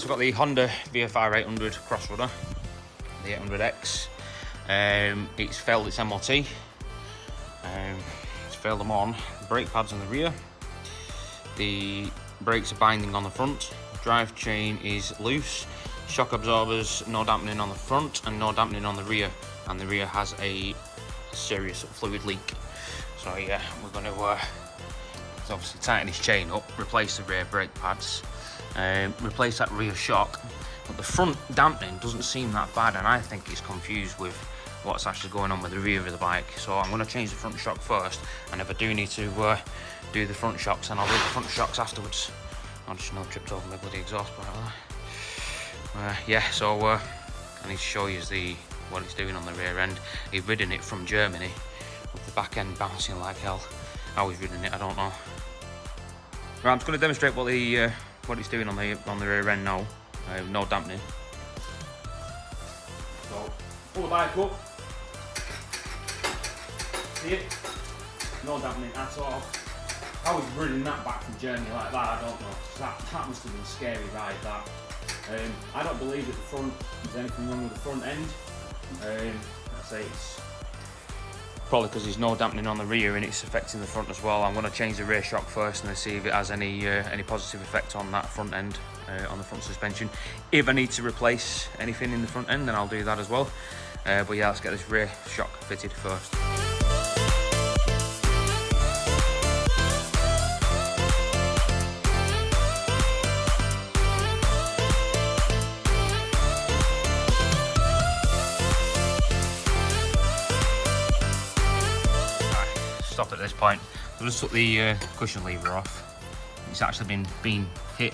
we've got the Honda VFR800 CROSSRUNNER, the 800X. It's failed its MOT. It's failed them on. The brake pads on the rear. The brakes are binding on the front. Drive chain is loose. Shock absorbers, no dampening on the front and no dampening on the rear. And the rear has a serious fluid leak. So yeah, we're going to obviously tighten this chain up, replace the rear brake pads, replace that rear shock. But the front dampening doesn't seem that bad, and I think it's confused with what's actually going on with the rear of the bike. So I'm going to change the front shock first, and if I do need to do the front shocks, then I'll do the front shocks afterwards. I just tripped over my bloody exhaust pipe there. Yeah, so I need to show you what it's doing on the rear end. He's ridden it from Germany with the back end bouncing like hell. How he's ridden it, I don't know. Right, I'm just going to demonstrate what it's doing on the rear end now. No dampening. So pull the bike up. See it? No dampening at all. How he's ridden that back from Germany like that, I don't know. That must have been a scary ride, that. I don't believe at the front there's anything wrong with the front end. I'd say it's probably because there's no dampening on the rear and it's affecting the front as well. I'm going to change the rear shock first and then see if it has any positive effect on that front end, on the front suspension. If I need to replace anything in the front end, then I'll do that as well. But yeah, let's get this rear shock fitted first. Stopped at this point. So I just took the cushion lever off. It's actually been hit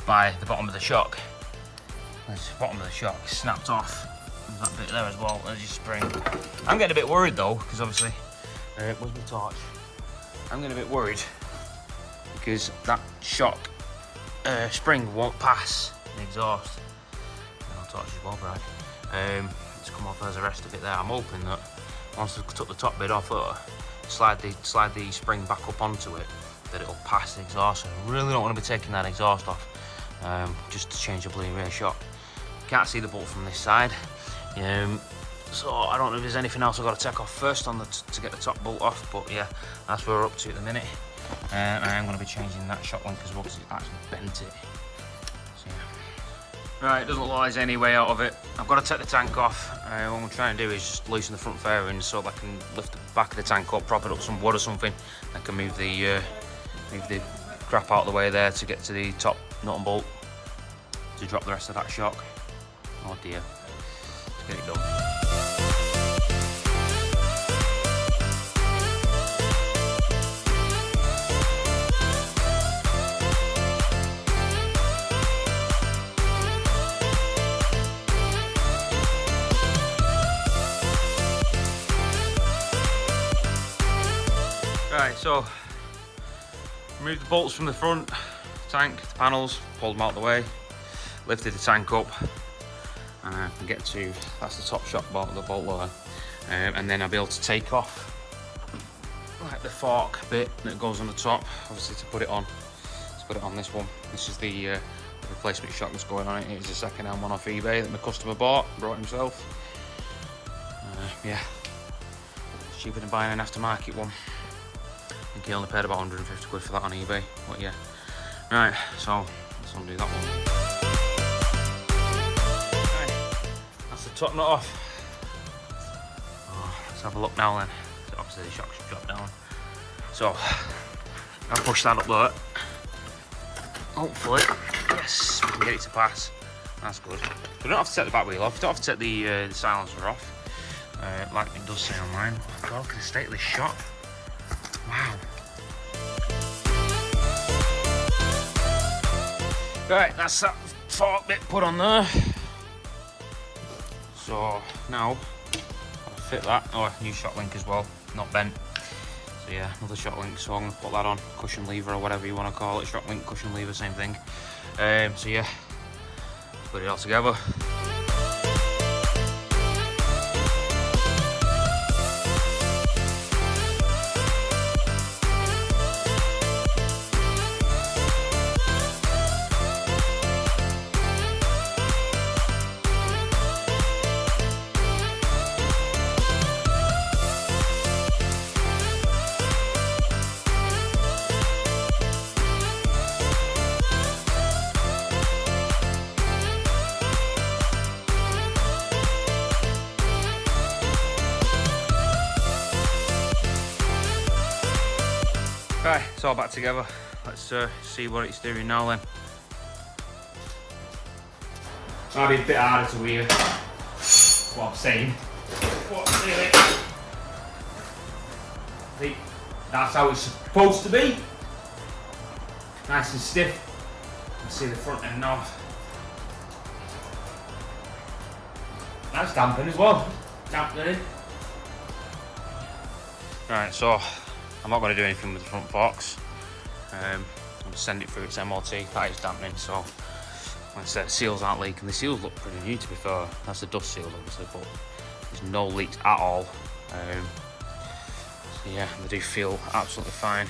by the bottom of the shock. The bottom of the shock snapped off. There's that bit there as well. There's your spring. I'm getting a bit worried though, because obviously, where's my torch? I'm getting a bit worried because that shock spring won't pass the exhaust. No torch as well, Brad. It's come off as the rest of it there. I'm hoping that once I took the top bit off there, slide the spring back up onto it, that it'll pass the exhaust. I really don't want to be taking that exhaust off, just to change the bloody rear shock. Can't see the bolt from this side, so I don't know if there's anything else I've got to take off first to get the top bolt off, but yeah, that's where we're up to at the minute. I am going to be changing that shock link as well because it actually bent it. So, yeah. Right, it doesn't look like there's any way out of it. I've got to take the tank off. What I'm trying to do is just loosen the front fairings so that I can lift the back of the tank up, prop it up some wood or something. I can move the crap out of the way there to get to the top nut and bolt to drop the rest of that shock. Oh dear, let's get it done. Right, so remove the bolts from the front tank, the panels, pulled them out of the way, lifted the tank up, and get to, that's the top shock bolt, the bolt there, and then I'll be able to take off like the fork bit that goes on the top, obviously to put it on this one. This is the replacement shock that's going on it. It's a second-hand one off eBay that my customer brought himself. Yeah, it's cheaper than buying an aftermarket one. I think he only paid about 150 quid for that on eBay, but yeah. Right, so let's undo that one. Right, that's the top nut off. Oh, let's have a look now then. So obviously the shock should drop down. So, I'll push that up there. Hopefully, yes, we can get it to pass. That's good. So we don't have to take the back wheel off, we don't have to take the silencer off. Like it does say online. Oh God, look at the state of this shock. Wow. Right, that's that fork bit put on there. So now I'll fit that. Oh, new shock link as well, not bent. So yeah, another shock link. So I'm gonna put that on, cushion lever or whatever you want to call it. Shock link, cushion lever, same thing. So yeah, put it all together. Right, it's all back together. Let's see what it's doing now then. Might be a bit harder to hear what I'm saying. What's really? I think that's how it's supposed to be. Nice and stiff. You can see the front end now. That's damping as well. Dampening. Right, so I'm not going to do anything with the front forks. I'm going to send it through its MOT. That is dampening, so like I said, seals aren't leaking. The seals look pretty new, to be fair. That's the dust seals, obviously, but there's no leaks at all. So yeah, they do feel absolutely fine.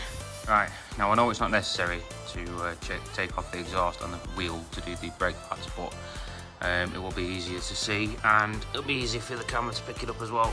Right, now I know it's not necessary to take off the exhaust and the wheel to do the brake pads, but it will be easier to see, and it'll be easier for the camera to pick it up as well.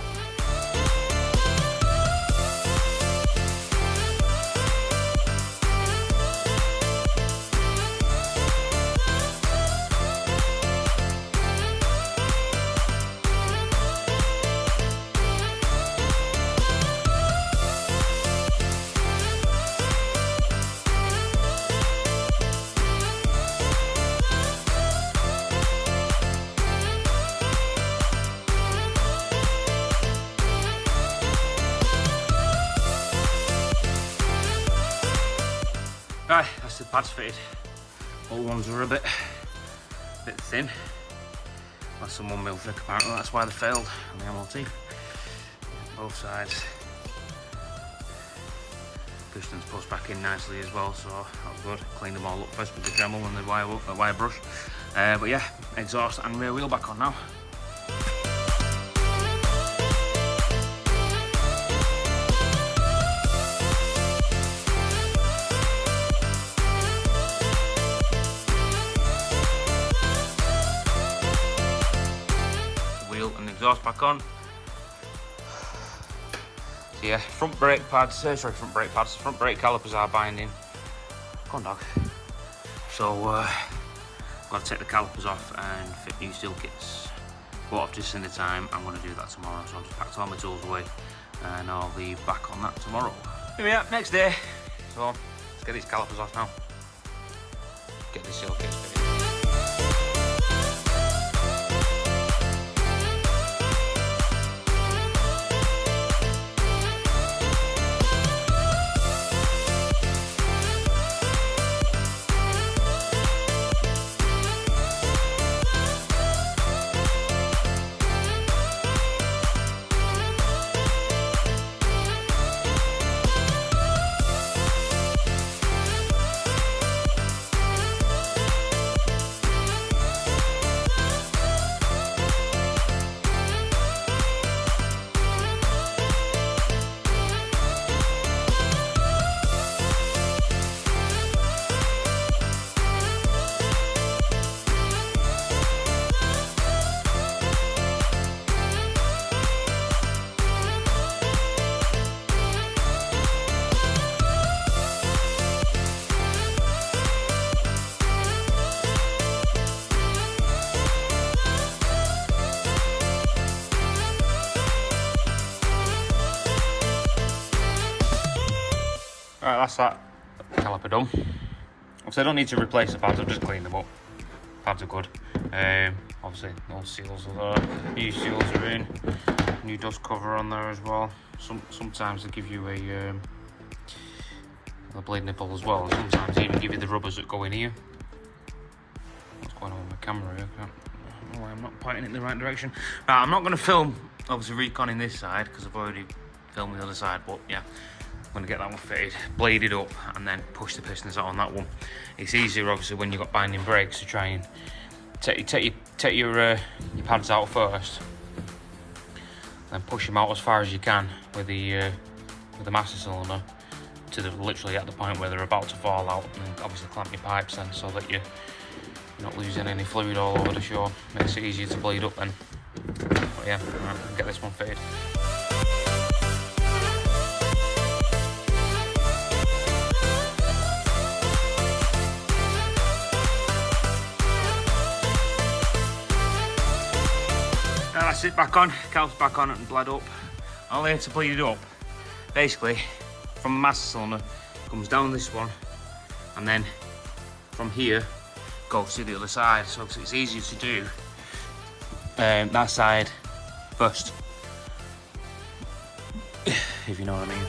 Right, that's the pads fitted. All ones were a bit thin. That's some 1mm thick apparently, that's why they failed on the MOT. Both sides. Pistons pushed back in nicely as well, so that was good. Cleaned them all up first with the Dremel and the wire brush. But yeah, exhaust and rear wheel back on now. And exhaust back on. So yeah, front brake calipers are binding. Come on, dog. So got to take the calipers off and fit new seal kits. Bought off just in the time. I'm going to do that tomorrow, so I've just packed all my tools away and I'll be back on that tomorrow. Here we are, next day. So let's get these calipers off now. Get these seal kits fitted. Right, that's that caliper done. Obviously I don't need to replace the pads, I've just cleaned them up. Pads are good. Obviously no seals are there. New seals are in. New dust cover on there as well. Sometimes they give you a blade nipple as well, and sometimes they even give you the rubbers that go in here. What's going on with my camera here? I don't know why I'm not pointing it in the right direction. Right, I'm not going to film obviously reconning this side because I've already filmed the other side, but yeah, I'm going to get that one fitted, bladed up, and then push the pistons out on that one. It's easier obviously when you've got binding brakes to try and take your pads out first, then push them out as far as you can with the master cylinder to literally at the point where they're about to fall out, and obviously clamp your pipes then so that you're not losing any fluid all over the show. Makes it easier to bleed up then. But yeah, right, I'll get this one fitted. Now that's it, back on, calipers back on and bled up. All here to bleed it up. Basically, from the master cylinder, comes down this one, and then from here goes to the other side. So it's easier to do that side first, if you know what I mean.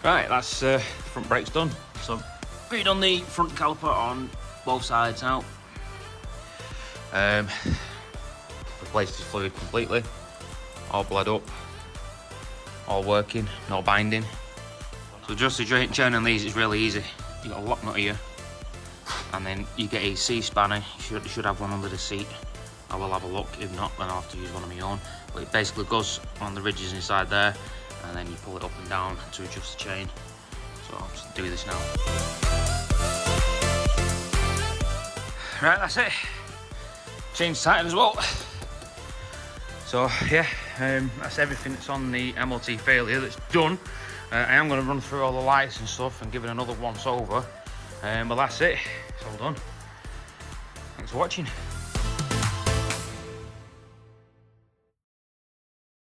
Right, that's front brake's done. So redone the front caliper on both sides now. Replaced the fluid completely, all bled up, all working, no binding. So just to turn on these is really easy. You got a lock nut here, and then you get a C-spanner. You should have one under the seat. I will have a look. If not, then I'll have to use one of my own. But it basically goes on the ridges inside there, and then you pull it up and down to adjust the chain. So I'll just do this now. Right, that's it. Chain's tightened as well. So yeah, that's everything that's on the MOT failure that's done. I am going to run through all the lights and stuff and give it another once over. But that's it. It's all done. Thanks for watching.